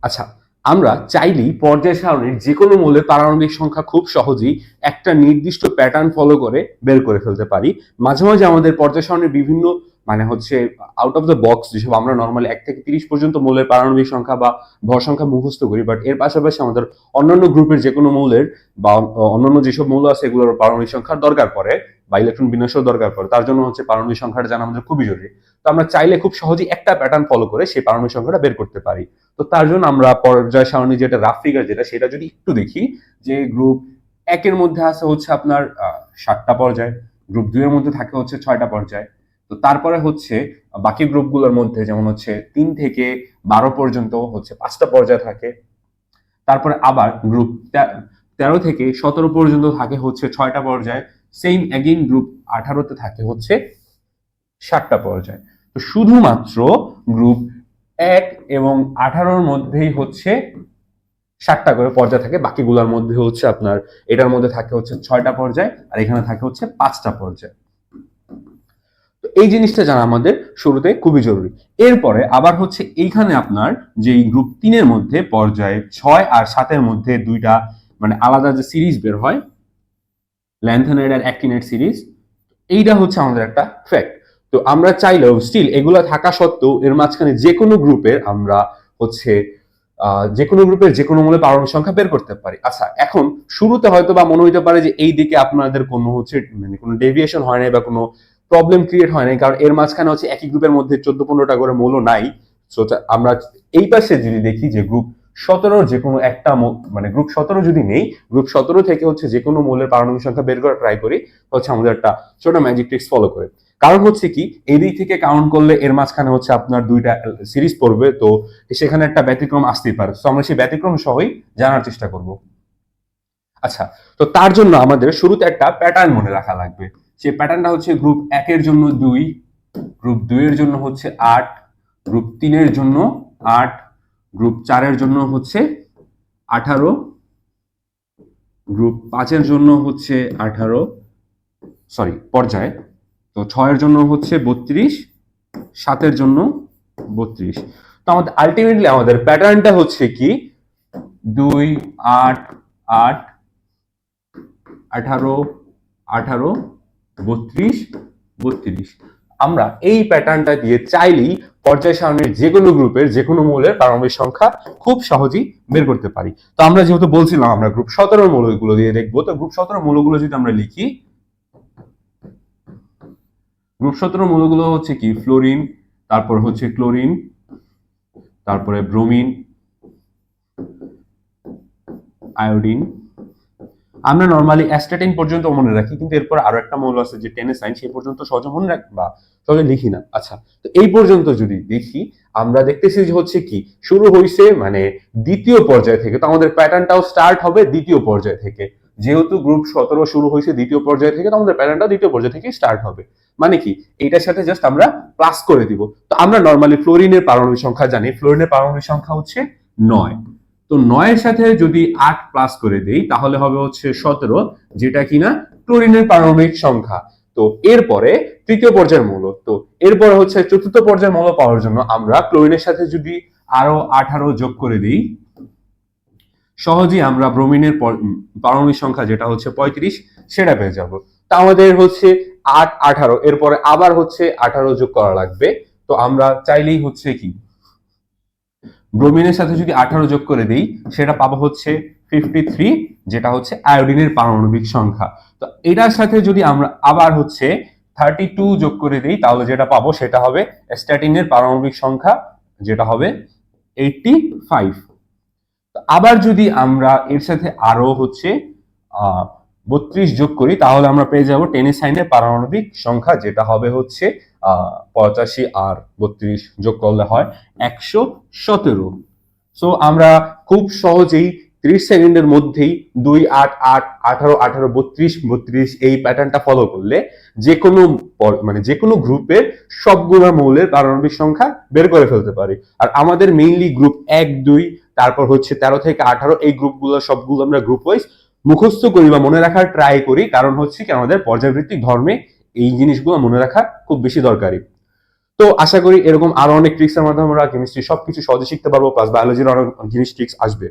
আচ্ছা, আমরা চাইলেই পর্যায় সারণীর যে কোনো মৌলের পারমাণবিক সংখ্যা খুব সহজেই একটা নির্দিষ্ট প্যাটার্ন ফলো করে বের করে ফেলতে পারি। মাঝে মাঝে আমাদের পর্যায় সারণীর বিভিন্ন আউট অফ দ্য বক্স যেসব আমরা নর্মালি 1 থেকে 30 পর্যন্ত মৌলের পারমাণবিক সংখ্যা বা ভর সংখ্যা মুখস্থ করি, বাট এর পাশাপাশি আমাদের অন্যান্য গ্রুপের যে কোনো মৌলের বা অন্যান্য যেসব মৌল আছে এগুলোর পারমাণবিক সংখ্যার দরকার পড়ে বা ইলেকট্রন বিন্যাসের দরকার পড়ে। তার জন্য পারমাণবিক সংখ্যাটা জানা আমাদের খুবই জরুরি। তো আমরা চাইলে খুব সহজেই একটা প্যাটার্ন ফলো করে সেই পারমাণবিক সংখ্যাটা বের করতে পারি। তো তার জন্য আমরা পর্যায় সারণী যেটা রাফ ফিগার সেটা যদি একটু দেখি, যে গ্রুপ 1 এর মধ্যে আছে আপনার 7টা পর্যায়, গ্রুপ 2 এর মধ্যে থাকে 6টা পর্যায়। তো তারপরে বাকি গ্রুপগুলোর মধ্যে যেমন 3 থেকে 12 পর্যন্ত 5টা পর্যায় থাকে। তারপরে আবার গ্রুপ 13 থেকে 17 পর্যন্ত থাকে 6টা পর্যায়। সেম এগেইন গ্রুপ 18 তে থাকে 7টা পর্যায়। তো শুধুমাত্র গ্রুপ 1 এবং 18-র মধ্যেই 7টা করে পর্যায় থাকে, বাকিগুলোর মধ্যে আপনার এটার মধ্যে থাকে 6টা পর্যায় আর এখানে থাকে 5টা পর্যায়। তো এই জিনিসটা জানা আমাদের শুরুতে খুবই জরুরি। এরপরে আবার এইখানে আপনার যে গ্রুপ 3 এর মধ্যে পর্যায় 6 আর 7 এর মধ্যে দুইটা আলাদা যে সিরিজ বের হয়, ল্যান্থানাইড আর অ্যাক্টিনাইড সিরিজ, এইটা আমাদের একটা ফ্যাক্ট। তো আমরা চাইলেও স্টিল এগুলা থাকা সত্ত্বেও এর মাঝখানে যে কোনো গ্রুপের আমরা যে কোনো গ্রুপের যে কোনো মৌলের পারমাণবিক সংখ্যা বের করতে পারি। আচ্ছা, এখন শুরুতে হয়তো বা মনে হইতে পারে যে এই দিকে আপনাদের কোনো কোনো ডেভিয়েশন হয় নাই বা কোনো প্রবলেম ক্রিয়েট হয় নাই, কারণ এর মাঝখানে একই গ্রুপের মধ্যে 14-15টা করে মৌল নাই। সো আমরা এই পাশে যদি দেখি যে গ্রুপ 17 যে কোনো একটা গ্রুপ 17 যদি নেই, গ্রুপ 17 থেকে যে কোনো মৌলের পারমাণবিক সংখ্যা বের করা ট্রাই করি, আমাদের একটা ছোট ম্যাজিক ট্রিক্স ফলো করে। কারণ কি এই দিক থেকে কাউন্ট করলে এর মাঝখানে আপনার দুইটা সিরিজ পড়বে, তো সেখানে একটা ব্যতিক্রম আসতেই পারে। তো আমরা সেই ব্যতিক্রম সহই জানার চেষ্টা করব। আচ্ছা, তো তার জন্য আমাদের শুরুতে একটা প্যাটার্ন মনে রাখা লাগবে। সেই প্যাটার্নটা গ্রুপ 1 এর জন্য 2, গ্রুপ 2 এর জন্য 8, গ্রুপ 3 এর জন্য 8, গ্রুপ 4 এর জন্য 18, গ্রুপ 5 এর জন্য 18 পর্যায়, তো 6 এর জন্য 32, 7 এর জন্য 32। তো আমাদের আলটিমেটলি আমাদের প্যাটার্নটা কি 2, 8, 8, 18, 18, 32, 32। আমরা এই প্যাটার্নটা দিয়ে চাইলেই পর্যায় সারণীর যে কোনো গ্রুপের যে কোনো মৌলের পারমাণবিক সংখ্যা খুব সহজেই বের করতে পারি। তো আমরা যেহেতু বলছিলাম আমরা গ্রুপ 17 মৌলগুলো দিয়ে দেখবো, তো গ্রুপ 17 মৌলগুলো যদি আমরা লিখি, গ্রুপ 17 মৌলগুলো কি ফ্লোরিন, তারপর ক্লোরিন, তারপরে ব্রোমিন, আয়োডিন। আমরা নরমালি অ্যাস্টাটিন পর্যন্ত মনে রাখি, কিন্তু এরপর আরো একটা মৌল আছে যে টেনেসাইন, সেই পর্যন্ত সহজে মনে রাখি বা সহজে লিখি না। আচ্ছা, তো এই পর্যন্ত যদি দেখি, আমরা দেখতেছি যে কি শুরু হইছে দ্বিতীয় পর্যায় থেকে। তো আমাদের প্যাটার্নটাও স্টার্ট হবে দ্বিতীয় পর্যায় থেকে। যেহেতু গ্রুপ 17 শুরু হয়েছে দ্বিতীয় পর্যায় থেকে, তো আমাদের প্যাটার্নটা দ্বিতীয় পর্যায় থেকে স্টার্ট হবে। কি এটার সাথে জাস্ট আমরা প্লাস করে দিব। তো আমরা নরমালি ফ্লোরিনের পারমাণবিক সংখ্যা জানি, ফ্লোরিনের পারমাণবিক সংখ্যা 9। তো 9-এর সাথে যদি 8 প্লাস করে দেই তাহলে হবে 17, যেটা কিনা ক্লোরিনের পারমাণবিক সংখ্যা। তো এরপরে তৃতীয় পর্যায়ের মৌল, তো এরপরে চতুর্থ পর্যায়ের মৌল পাওয়ার জন্য আমরা ক্লোরিনের সাথে যদি আরো 18 যোগ করে দিই, সহজেই আমরা ব্রোমিনের পারমাণবিক সংখ্যা যেটা 35 সেটা পেয়ে যাব। তা আমাদের 8, 18, এরপরে আবার 18 যোগ করা লাগবে। তো আমরা চাইলেই কি ব্রোমিনের সাথে যদি 18 যোগ করে দেই, সেটা পাবো 53, যেটা আয়োডিনের পারমাণবিক সংখ্যা। তো এটার সাথে যদি আমরা আবার 32 যোগ করে দেই, তাহলে যেটা পাবো সেটা হবে স্ট্যাটিনের পারমাণবিক সংখ্যা, যেটা হবে 85। আবার যদি আমরা এর সাথে আরো 32 যোগ করি, তাহলে আমরা পেয়ে যাব টেনেসাইনের পারমাণবিক সংখ্যা, যেটা হবে 85 আর 32 যোগ করলে হয় 117। সো আমরা খুব সহজেই 30 সেকেন্ডের মধ্যেই 2, 8, 8, 18, 18, 32, 32 এই প্যাটার্নটা ফলো করলে যে কোনো যে কোনো গ্রুপের সবগুলো মৌলের পারমাণবিক সংখ্যা বের করে ফেলতে পারি। আর আমাদের মেইনলি গ্রুপ 1, 2, তারপর 13 থেকে 18 এই গ্রুপগুলো সবগুলো আমরা গ্রুপ ওয়াইজ মুখস্থ করি বা মনে রাখার ট্রাই করি, কারণ কি আমাদের পর্যায়ভিত্তিক ধর্মে এই জিনিসগুলো মনে রাখা খুব বেশি দরকারি। তো আশা করি এরকম আরো অনেক ট্রিক্সের মাধ্যমে আমরা কেমিস্ট্রি সবকিছু সহজে শিখতে পারবো, প্লাস বায়োলজির অনেক জিনিস ট্রিক্স আসবে।